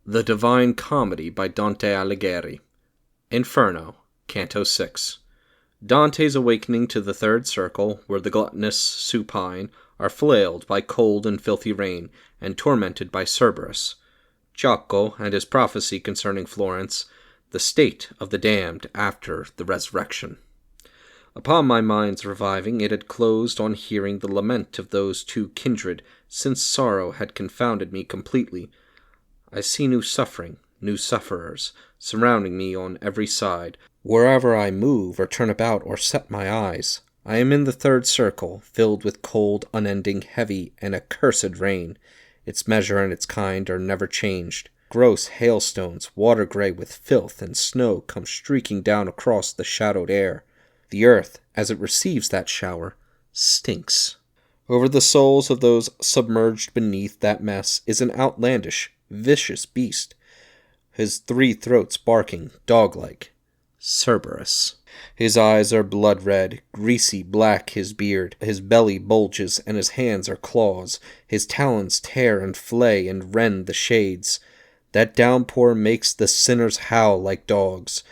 The Divine Comedy by Dante Alighieri. Inferno, Canto 6. Dante's awakening to the third circle, where the gluttonous supine are flailed by cold and filthy rain, and tormented by Cerberus. Giacomo and his prophecy concerning Florence, the state of the damned after the resurrection. Upon my mind's reviving, it had closed on hearing the lament of those two kindred, since sorrow had confounded me completely. I see new suffering, new sufferers, surrounding me on every side. Wherever I move or turn about or set my eyes, I am in the third circle, filled with cold, unending, heavy, and accursed rain. Its measure and its kind are never changed. Gross hailstones, water-gray with filth and snow, come streaking down across the shadowed air. The earth, as it receives that shower, stinks. Over the souls of those submerged beneath that mess is an outlandish, vicious beast, his three throats barking, dog-like. Cerberus. His eyes are blood-red, greasy black his beard, his belly bulges, and his hands are claws. His talons tear and flay and rend the shades. That downpour makes the sinners howl like dogs.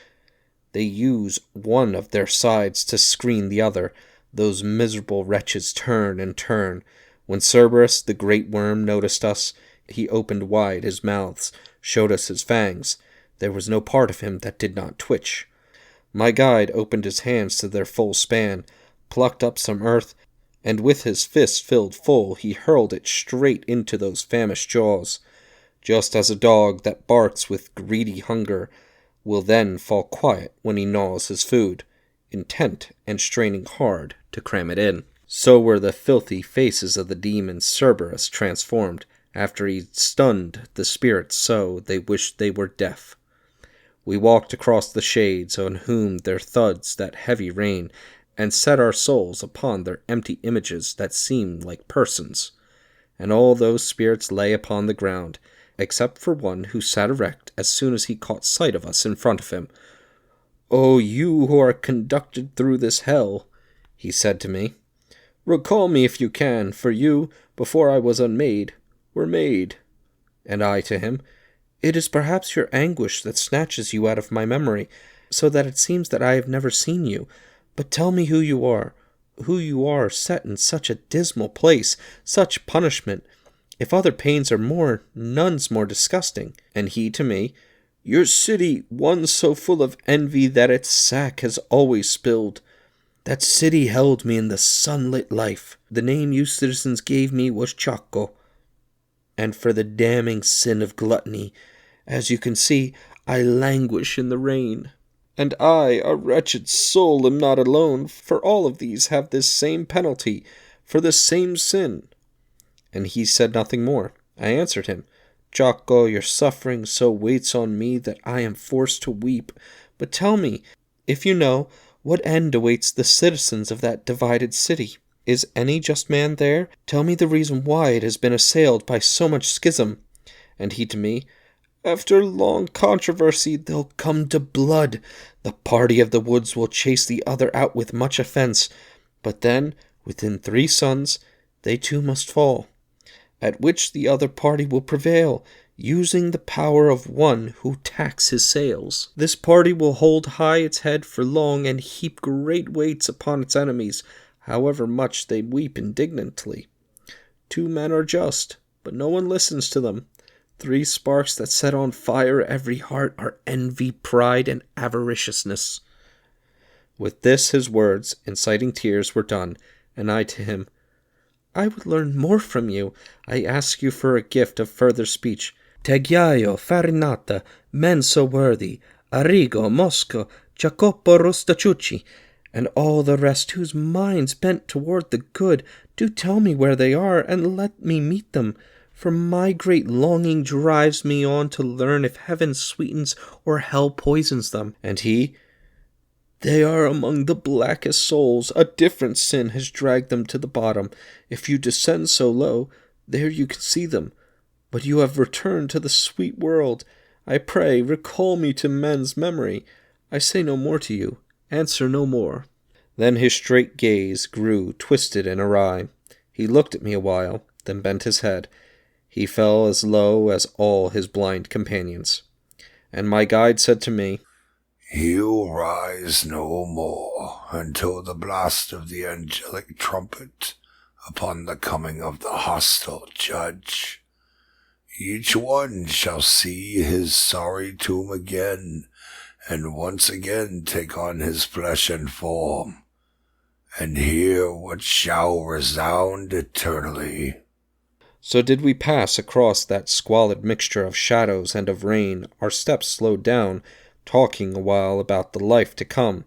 They use one of their sides to screen the other. Those miserable wretches turn and turn. When Cerberus, the great worm, noticed us, he opened wide his mouths, showed us his fangs. There was no part of him that did not twitch. My guide opened his hands to their full span, plucked up some earth, and with his fist filled full, he hurled it straight into those famished jaws, just as a dog that barks with greedy hunger will then fall quiet when he gnaws his food, intent and straining hard to cram it in. So were the filthy faces of the demon Cerberus transformed, after he stunned the spirits so they wished they were deaf. We walked across the shades on whom there thuds that heavy rain, and set our souls upon their empty images that seemed like persons. And all those spirits lay upon the ground, except for one who sat erect as soon as he caught sight of us in front of him. "O you who are conducted through this hell," he said to me, "recall me if you can, for you, before I was unmade, were made." And I to him, "It is perhaps your anguish that snatches you out of my memory, so that it seems that I have never seen you. But tell me who you are set in such a dismal place, such punishment. If other pains are more, none's more disgusting." And he to me, "Your city, one so full of envy that its sack has always spilled. That city held me in the sunlit life. The name you citizens gave me was Giacomo. And for the damning sin of gluttony, as you can see, I languish in the rain. And I, a wretched soul, am not alone, for all of these have this same penalty, for the same sin." And he said nothing more. I answered him, "Giacomo, your suffering so weights on me that I am forced to weep. But tell me, if you know, what end awaits the citizens of that divided city? Is any just man there? Tell me the reason why it has been assailed by so much schism." And he to me, "After long controversy they'll come to blood. The party of the woods will chase the other out with much offense. But then, within 3 suns, they too must fall, at which the other party will prevail, using the power of one who tacks his sails. This party will hold high its head for long and heap great weights upon its enemies, however much they weep indignantly. 2 men are just, but no one listens to them. 3 sparks that set on fire every heart are envy, pride, and avariciousness." With this his words, inciting tears, were done, and I to him, "I would learn more from you. I ask you for a gift of further speech. Tegiaio, Farinata, men so worthy, Arrigo, Mosco, Jacopo Rostaciucci, and all the rest whose minds bent toward the good, do tell me where they are, and let me meet them. For my great longing drives me on to learn if heaven sweetens or hell poisons them." And he, "They are among the blackest souls. A different sin has dragged them to the bottom. If you descend so low, there you can see them. But you have returned to the sweet world. I pray, recall me to men's memory. I say no more to you. Answer no more." Then his straight gaze grew twisted and awry. He looked at me a while, then bent his head. He fell as low as all his blind companions. And my guide said to me, "He'll rise no more until the blast of the angelic trumpet upon the coming of the hostile judge. Each one shall see his sorry tomb again, and once again take on his flesh and form, and hear what shall resound eternally." So did we pass across that squalid mixture of shadows and of rain. Our steps slowed down, talking a while about the life to come,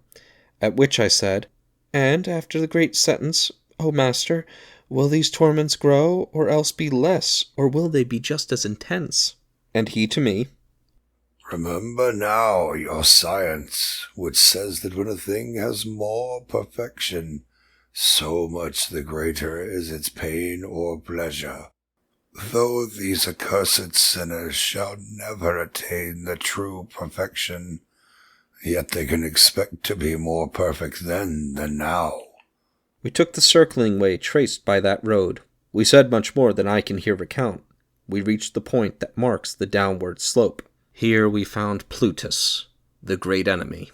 at which I said, "And after the great sentence, O master, will these torments grow, or else be less, or will they be just as intense?" And he to me, "Remember now your science, which says that when a thing has more perfection, so much the greater is its pain or pleasure. Though these accursed sinners shall never attain the true perfection, yet they can expect to be more perfect then than now." We took the circling way traced by that road. We said much more than I can here recount. We reached the point that marks the downward slope. Here we found Plutus, the great enemy.